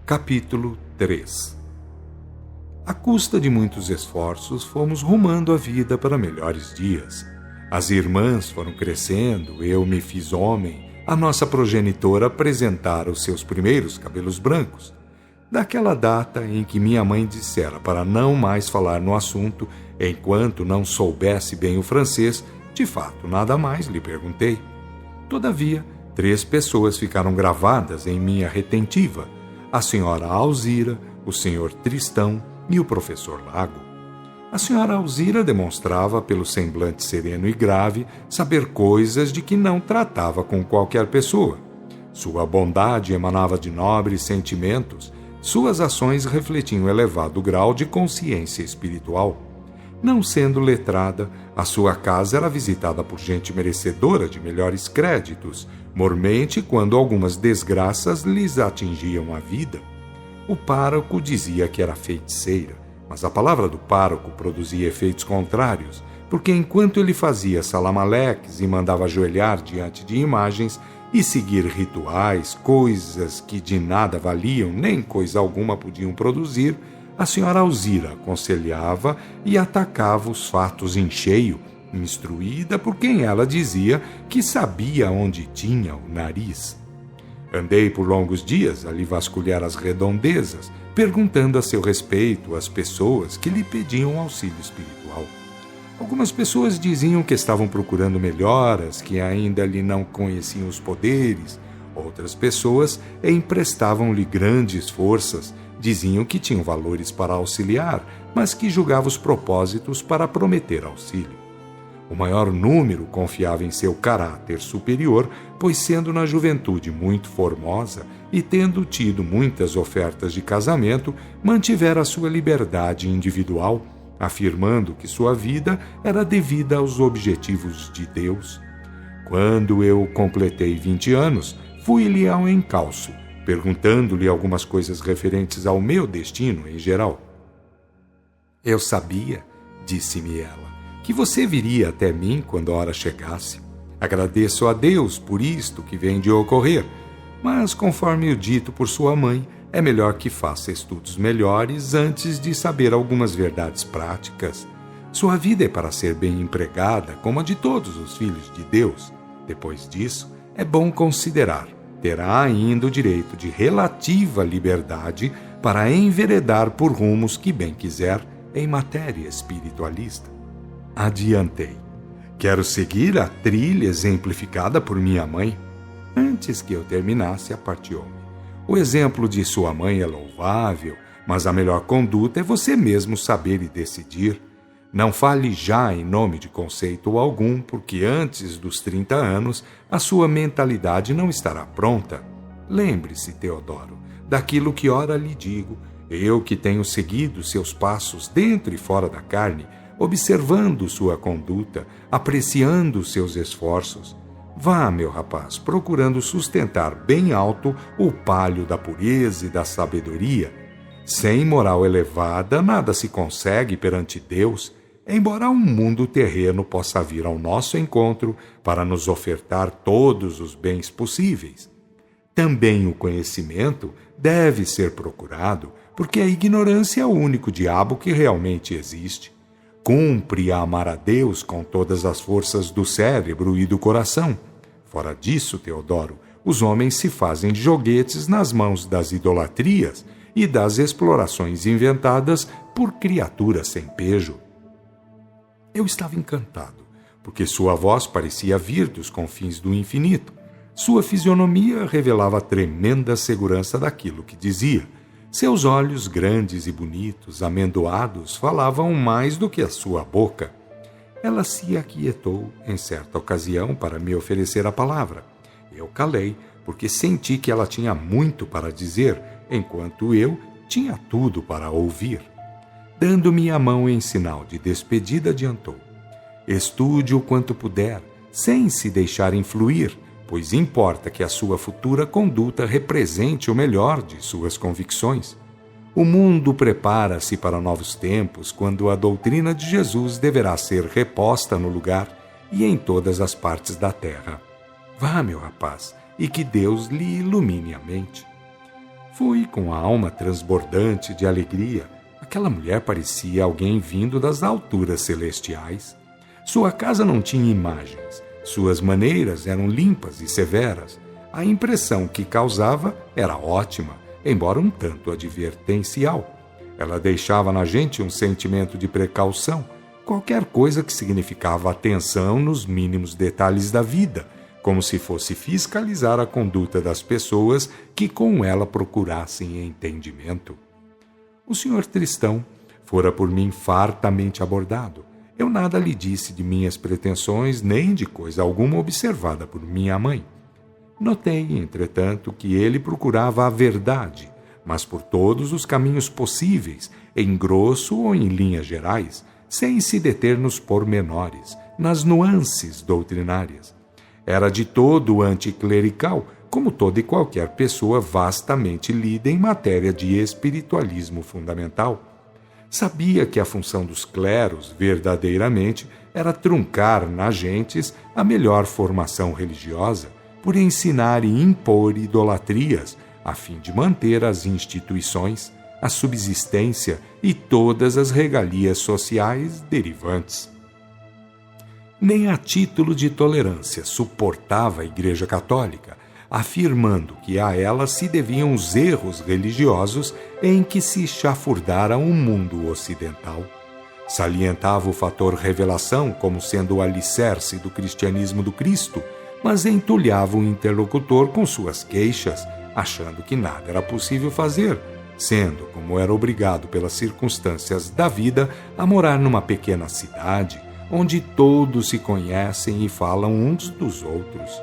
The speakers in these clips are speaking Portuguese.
Capítulo 3. À custa de muitos esforços, fomos rumando a vida para melhores dias. As irmãs foram crescendo, eu me fiz homem, a nossa progenitora apresentara os seus primeiros cabelos brancos. Daquela data em que minha mãe dissera para não mais falar no assunto enquanto não soubesse bem o francês, de fato nada mais lhe perguntei. Todavia, 3 pessoas ficaram gravadas em minha retentiva: a senhora Alzira, o senhor Tristão e o professor Lago. A senhora Alzira demonstrava, pelo semblante sereno e grave, saber coisas de que não tratava com qualquer pessoa. Sua bondade emanava de nobres sentimentos, suas ações refletiam elevado grau de consciência espiritual. Não sendo letrada, a sua casa era visitada por gente merecedora de melhores créditos, mormente quando algumas desgraças lhes atingiam a vida. O pároco dizia que era feiticeira, mas a palavra do pároco produzia efeitos contrários, porque enquanto ele fazia salamaleques e mandava ajoelhar diante de imagens e seguir rituais, coisas que de nada valiam nem coisa alguma podiam produzir, a senhora Alzira aconselhava e atacava os fatos em cheio, instruída por quem ela dizia que sabia onde tinha o nariz. Andei por longos dias a lhe vasculhar as redondezas, perguntando a seu respeito às pessoas que lhe pediam auxílio espiritual. Algumas pessoas diziam que estavam procurando melhoras, que ainda lhe não conheciam os poderes. Outras pessoas emprestavam-lhe grandes forças, diziam que tinham valores para auxiliar, mas que julgavam os propósitos para prometer auxílio. O maior número confiava em seu caráter superior, pois sendo na juventude muito formosa e tendo tido muitas ofertas de casamento, mantivera sua liberdade individual, afirmando que sua vida era devida aos objetivos de Deus. Quando eu completei 20 anos, fui-lhe ao encalço, perguntando-lhe algumas coisas referentes ao meu destino em geral. Eu sabia, disse-me ela, que você viria até mim quando a hora chegasse. Agradeço a Deus por isto que vem de ocorrer, mas, conforme o dito por sua mãe, é melhor que faça estudos melhores antes de saber algumas verdades práticas. Sua vida é para ser bem empregada, como a de todos os filhos de Deus. Depois disso, é bom considerar. Terá ainda o direito de relativa liberdade para enveredar por rumos que bem quiser em matéria espiritualista. Adiantei. Quero seguir a trilha exemplificada por minha mãe. Antes que eu terminasse, apartou-me. O exemplo de sua mãe é louvável, mas a melhor conduta é você mesmo saber e decidir. Não fale já em nome de conceito algum, porque antes dos 30 anos a sua mentalidade não estará pronta. Lembre-se, Teodoro, daquilo que ora lhe digo, eu que tenho seguido seus passos dentro e fora da carne, observando sua conduta, apreciando seus esforços. Vá, meu rapaz, procurando sustentar bem alto o palio da pureza e da sabedoria. Sem moral elevada, nada se consegue perante Deus, embora um mundo terreno possa vir ao nosso encontro para nos ofertar todos os bens possíveis. Também o conhecimento deve ser procurado, porque a ignorância é o único diabo que realmente existe. Cumpre amar a Deus com todas as forças do cérebro e do coração. Fora disso, Teodoro, os homens se fazem de joguetes nas mãos das idolatrias e das explorações inventadas por criaturas sem pejo. Eu estava encantado, porque sua voz parecia vir dos confins do infinito. Sua fisionomia revelava tremenda segurança daquilo que dizia. Seus olhos grandes e bonitos, amendoados, falavam mais do que a sua boca. Ela se aquietou em certa ocasião para me oferecer a palavra. Eu calei, porque senti que ela tinha muito para dizer, enquanto eu tinha tudo para ouvir. Dando-me a mão em sinal de despedida, adiantou. Estude o quanto puder, sem se deixar influir, pois importa que a sua futura conduta represente o melhor de suas convicções. O mundo prepara-se para novos tempos, quando a doutrina de Jesus deverá ser reposta no lugar e em todas as partes da terra. Vá, meu rapaz, e que Deus lhe ilumine a mente. Fui com a alma transbordante de alegria. Aquela mulher parecia alguém vindo das alturas celestiais. Sua casa não tinha imagens. Suas maneiras eram limpas e severas. A impressão que causava era ótima, embora um tanto advertencial. Ela deixava na gente um sentimento de precaução, qualquer coisa que significava atenção nos mínimos detalhes da vida, como se fosse fiscalizar a conduta das pessoas que com ela procurassem entendimento. O Sr. Tristão fora por mim fartamente abordado. Eu nada lhe disse de minhas pretensões, nem de coisa alguma observada por minha mãe. Notei, entretanto, que ele procurava a verdade, mas por todos os caminhos possíveis, em grosso ou em linhas gerais, sem se deter nos pormenores, nas nuances doutrinárias. Era de todo anticlerical, como toda e qualquer pessoa vastamente lida em matéria de espiritualismo fundamental. Sabia que a função dos cleros, verdadeiramente, era truncar nas gentes a melhor formação religiosa, por ensinar e impor idolatrias, a fim de manter as instituições, a subsistência e todas as regalias sociais derivantes. Nem a título de tolerância suportava a Igreja Católica, afirmando que a ela se deviam os erros religiosos em que se chafurdara o mundo ocidental. Salientava o fator revelação como sendo o alicerce do cristianismo do Cristo, mas entulhava o interlocutor com suas queixas, achando que nada era possível fazer, sendo, como era obrigado pelas circunstâncias da vida, a morar numa pequena cidade, onde todos se conhecem e falam uns dos outros.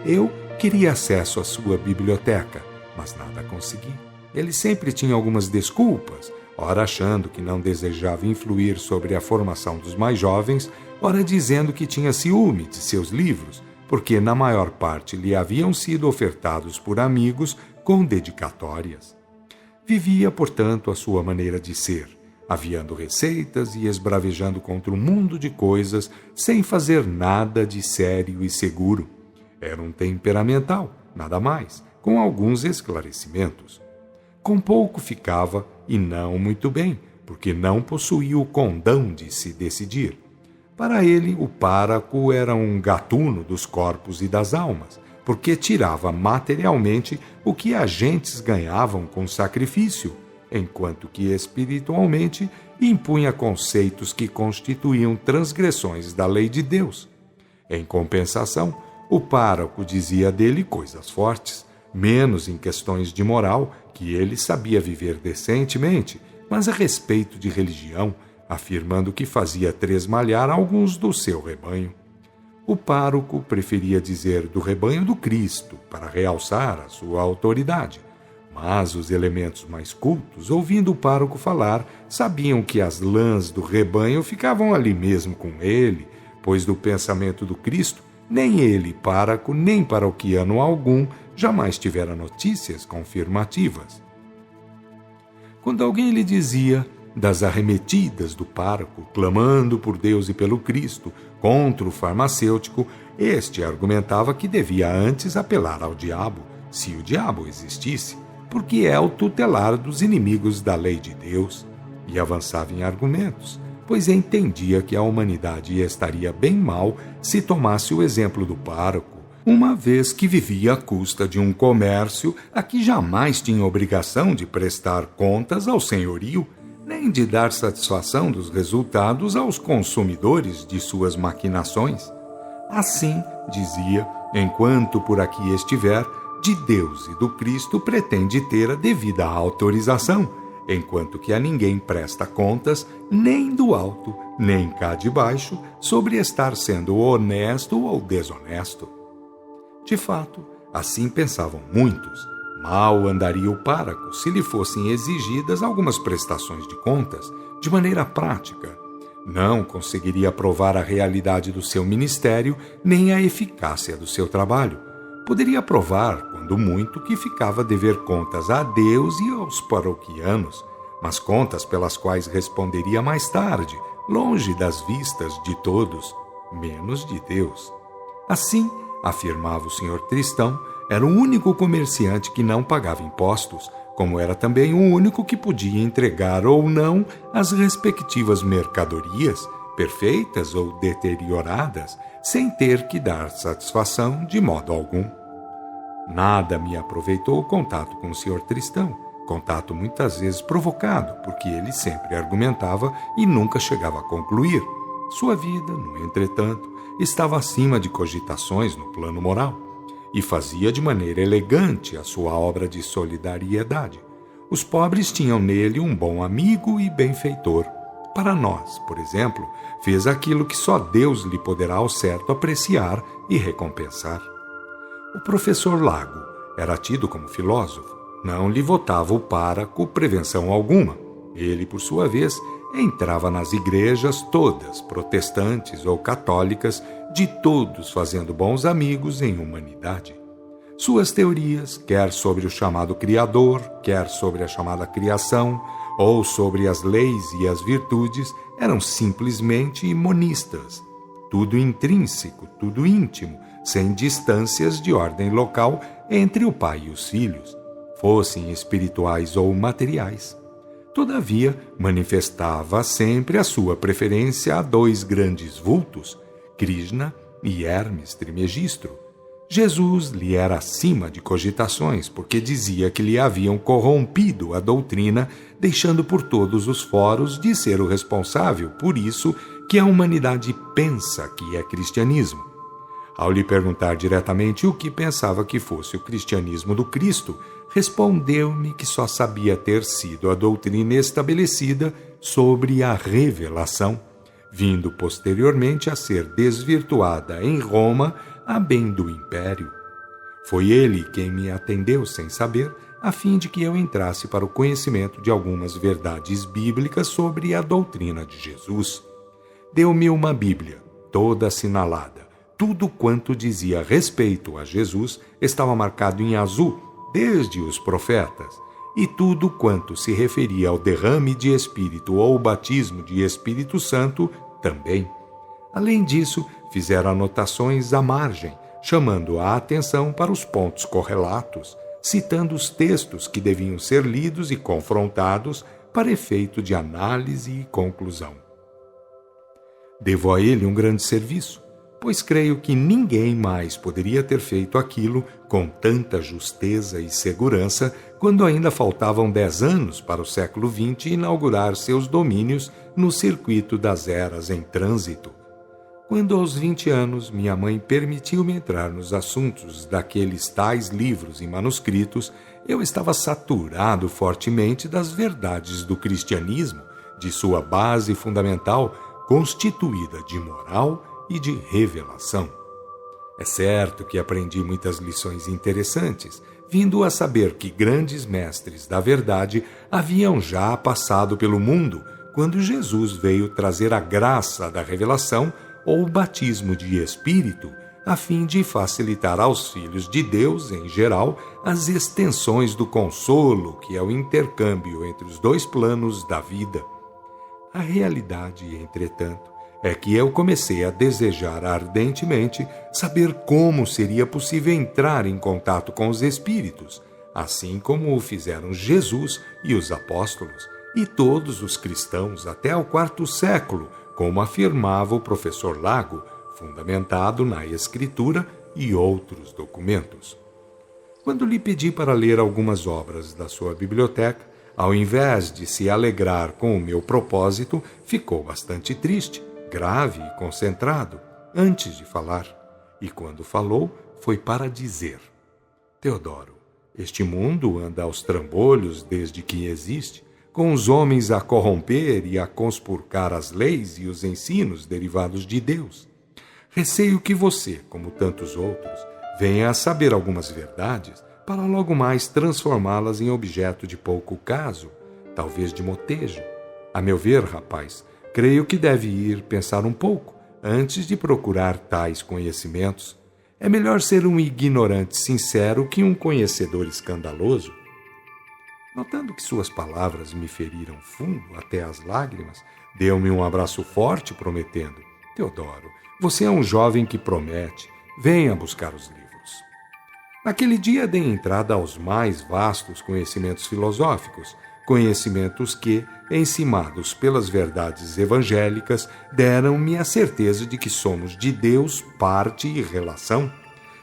Eu queria acesso à sua biblioteca, mas nada consegui. Ele sempre tinha algumas desculpas, ora achando que não desejava influir sobre a formação dos mais jovens, ora dizendo que tinha ciúme de seus livros, porque na maior parte lhe haviam sido ofertados por amigos com dedicatórias. Vivia, portanto, a sua maneira de ser, aviando receitas e esbravejando contra um mundo de coisas sem fazer nada de sério e seguro. Era um temperamental, nada mais, com alguns esclarecimentos. Com pouco ficava, e não muito bem, porque não possuía o condão de se decidir. Para ele, o pároco era um gatuno dos corpos e das almas, porque tirava materialmente o que agentes ganhavam com sacrifício, enquanto que espiritualmente impunha conceitos que constituíam transgressões da lei de Deus. Em compensação, o pároco dizia dele coisas fortes, menos em questões de moral, que ele sabia viver decentemente, mas a respeito de religião, afirmando que fazia tresmalhar alguns do seu rebanho. O pároco preferia dizer do rebanho do Cristo, para realçar a sua autoridade, mas os elementos mais cultos, ouvindo o pároco falar, sabiam que as lãs do rebanho ficavam ali mesmo com ele, pois do pensamento do Cristo, nem ele, pároco, nem paroquiano algum, jamais tivera notícias confirmativas. Quando alguém lhe dizia das arremetidas do pároco, clamando por Deus e pelo Cristo, contra o farmacêutico, este argumentava que devia antes apelar ao diabo, se o diabo existisse, porque é o tutelar dos inimigos da lei de Deus, e avançava em argumentos, pois entendia que a humanidade estaria bem mal se tomasse o exemplo do pároco, uma vez que vivia à custa de um comércio a que jamais tinha obrigação de prestar contas ao senhorio, nem de dar satisfação dos resultados aos consumidores de suas maquinações. Assim, dizia, enquanto por aqui estiver, de Deus e do Cristo pretende ter a devida autorização, enquanto que a ninguém presta contas, nem do alto, nem cá de baixo, sobre estar sendo honesto ou desonesto. De fato, assim pensavam muitos. Mal andaria o pároco se lhe fossem exigidas algumas prestações de contas, de maneira prática. Não conseguiria provar a realidade do seu ministério nem a eficácia do seu trabalho. Poderia provar, quando muito, que ficava a dever contas a Deus e aos paroquianos, mas contas pelas quais responderia mais tarde, longe das vistas de todos, menos de Deus. Assim, afirmava o Sr. Tristão, Era o único comerciante que não pagava impostos, como era também o único que podia entregar ou não as respectivas mercadorias, perfeitas ou deterioradas, sem ter que dar satisfação de modo algum. Nada me aproveitou o contato com o Sr. Tristão, contato muitas vezes provocado, porque ele sempre argumentava e nunca chegava a concluir. Sua vida, no entretanto, estava acima de cogitações no plano moral, e fazia de maneira elegante a sua obra de solidariedade. Os pobres tinham nele um bom amigo e benfeitor. Para nós, por exemplo, fez aquilo que só Deus lhe poderá ao certo apreciar e recompensar. O professor Lago era tido como filósofo. Não lhe votava o pároco prevenção alguma. Ele, por sua vez, entrava nas igrejas todas, protestantes ou católicas, de todos fazendo bons amigos em humanidade. Suas teorias, quer sobre o chamado Criador, quer sobre a chamada criação, ou sobre as leis e as virtudes, eram simplesmente monistas. Tudo intrínseco, tudo íntimo, sem distâncias de ordem local entre o pai e os filhos, fossem espirituais ou materiais. Todavia, manifestava sempre a sua preferência a dois grandes vultos, Krishna e Hermes Trismegistro. Jesus lhe era acima de cogitações, porque dizia que lhe haviam corrompido a doutrina, deixando por todos os foros de ser o responsável por isso que a humanidade pensa que é cristianismo. Ao lhe perguntar diretamente o que pensava que fosse o cristianismo do Cristo, respondeu-me que só sabia ter sido a doutrina estabelecida sobre a revelação, vindo posteriormente a ser desvirtuada em Roma a bem do império. Foi ele quem me atendeu sem saber, a fim de que eu entrasse para o conhecimento de algumas verdades bíblicas sobre a doutrina de Jesus. Deu-me uma Bíblia, toda assinalada. Tudo quanto dizia respeito a Jesus estava marcado em azul, desde os profetas, e tudo quanto se referia ao derrame de Espírito ou batismo de Espírito Santo também. Além disso, fizeram anotações à margem, chamando a atenção para os pontos correlatos, citando os textos que deviam ser lidos e confrontados para efeito de análise e conclusão. Devo a ele um grande serviço, pois creio que ninguém mais poderia ter feito aquilo com tanta justeza e segurança quando ainda faltavam 10 anos para o século XX inaugurar seus domínios no circuito das eras em trânsito. Quando aos 20 anos minha mãe permitiu-me entrar nos assuntos daqueles tais livros e manuscritos, eu estava saturado fortemente das verdades do cristianismo, de sua base fundamental constituída de moral e de revelação. É certo que aprendi muitas lições interessantes, vindo a saber que grandes mestres da verdade haviam já passado pelo mundo quando Jesus veio trazer a graça da revelação ou o batismo de Espírito, a fim de facilitar aos filhos de Deus, em geral, as extensões do consolo que é o intercâmbio entre os dois planos da vida. A realidade, entretanto, é que eu comecei a desejar ardentemente saber como seria possível entrar em contato com os espíritos, assim como o fizeram Jesus e os apóstolos, e todos os cristãos até o 4º século, como afirmava o professor Lago, fundamentado na Escritura e outros documentos. Quando lhe pedi para ler algumas obras da sua biblioteca, ao invés de se alegrar com o meu propósito, ficou bastante triste, grave e concentrado, antes de falar. E quando falou, foi para dizer: Teodoro, este mundo anda aos trambolhos desde que existe, com os homens a corromper e a conspurcar as leis e os ensinos derivados de Deus. Receio que você, como tantos outros, venha a saber algumas verdades para logo mais transformá-las em objeto de pouco caso, talvez de motejo. A meu ver, rapaz, creio que deve ir pensar um pouco antes de procurar tais conhecimentos. É melhor ser um ignorante sincero que um conhecedor escandaloso. Notando que suas palavras me feriram fundo até as lágrimas, deu-me um abraço forte, prometendo: Teodoro, você é um jovem que promete. Venha buscar os livros. Naquele dia dei entrada aos mais vastos conhecimentos filosóficos, conhecimentos que, encimados pelas verdades evangélicas, deram-me a certeza de que somos de Deus parte e relação.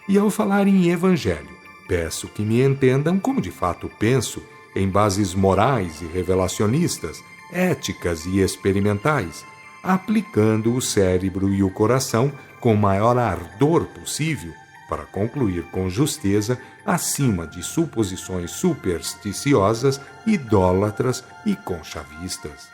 E ao falar em evangelho, peço que me entendam como de fato penso, em bases morais e revelacionistas, éticas e experimentais, aplicando o cérebro e o coração com o maior ardor possível, para concluir com justeza, acima de suposições supersticiosas, idólatras e conchavistas.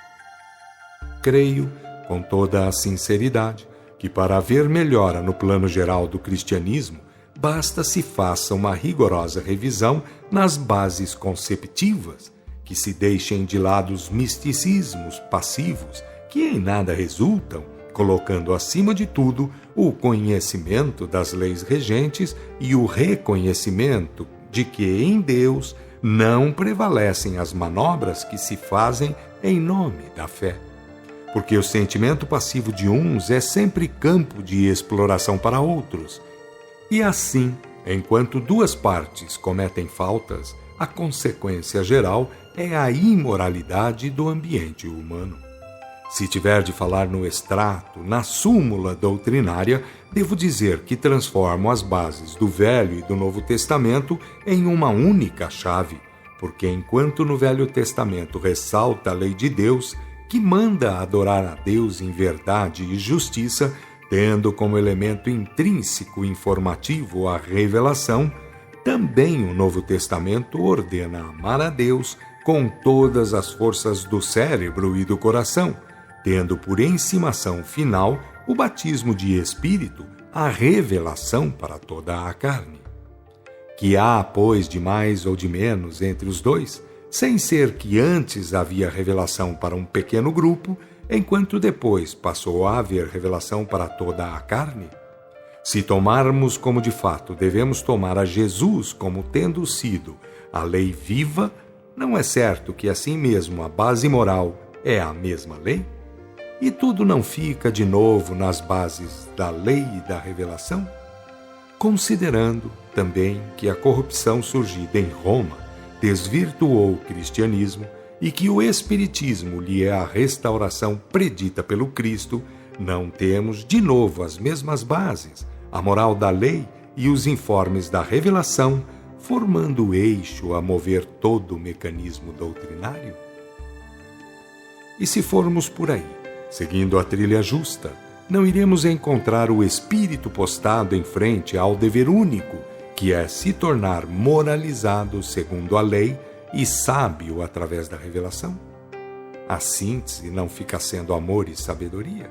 Creio, com toda a sinceridade, que para haver melhora no plano geral do cristianismo, basta se faça uma rigorosa revisão nas bases conceptivas, que se deixem de lado os misticismos passivos, que em nada resultam, colocando acima de tudo o conhecimento das leis regentes e o reconhecimento de que em Deus não prevalecem as manobras que se fazem em nome da fé. Porque o sentimento passivo de uns é sempre campo de exploração para outros. E assim, enquanto duas partes cometem faltas, a consequência geral é a imoralidade do ambiente humano. Se tiver de falar no extrato, na súmula doutrinária, devo dizer que transformo as bases do Velho e do Novo Testamento em uma única chave, porque enquanto no Velho Testamento ressalta a lei de Deus, que manda adorar a Deus em verdade e justiça, tendo como elemento intrínseco informativo a revelação, também o Novo Testamento ordena amar a Deus com todas as forças do cérebro e do coração, tendo por encimação final o batismo de Espírito, a revelação para toda a carne. Que há, pois, de mais ou de menos entre os dois, sem ser que antes havia revelação para um pequeno grupo, enquanto depois passou a haver revelação para toda a carne? Se tomarmos como de fato devemos tomar a Jesus como tendo sido a lei viva, não é certo que assim mesmo a base moral é a mesma lei? E tudo não fica de novo nas bases da lei e da revelação? Considerando também que a corrupção surgida em Roma desvirtuou o cristianismo e que o espiritismo lhe é a restauração predita pelo Cristo, não temos de novo as mesmas bases, a moral da lei e os informes da revelação, formando o eixo a mover todo o mecanismo doutrinário? E se formos por aí, seguindo a trilha justa, não iremos encontrar o espírito postado em frente ao dever único, que é se tornar moralizado segundo a lei e sábio através da revelação? A síntese não fica sendo amor e sabedoria?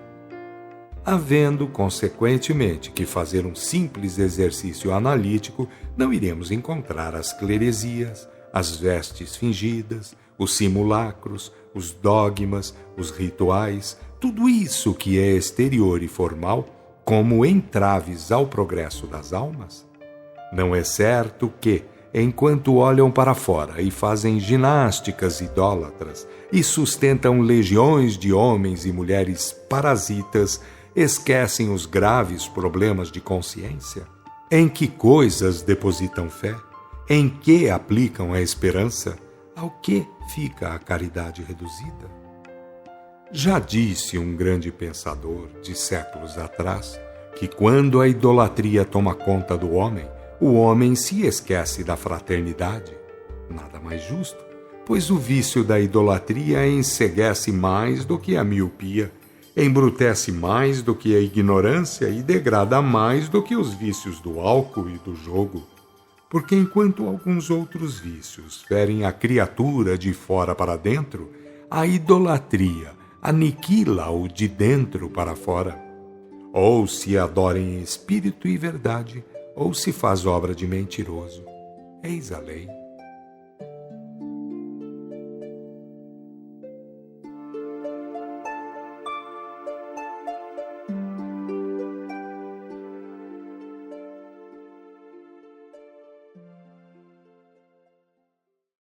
Havendo, consequentemente, que fazer um simples exercício analítico, não iremos encontrar as cleresias, as vestes fingidas, os simulacros, os dogmas, os rituais, tudo isso que é exterior e formal, como entraves ao progresso das almas? Não é certo que, enquanto olham para fora e fazem ginásticas idólatras e sustentam legiões de homens e mulheres parasitas, esquecem os graves problemas de consciência? Em que coisas depositam fé? Em que aplicam a esperança? Ao que fica a caridade reduzida? Já disse um grande pensador de séculos atrás que quando a idolatria toma conta do homem, o homem se esquece da fraternidade. Nada mais justo, pois o vício da idolatria enceguece mais do que a miopia, embrutece mais do que a ignorância e degrada mais do que os vícios do álcool e do jogo. Porque enquanto alguns outros vícios ferem a criatura de fora para dentro, a idolatria aniquila-o de dentro para fora. Ou se adora em espírito e verdade, ou se faz obra de mentiroso. Eis a lei.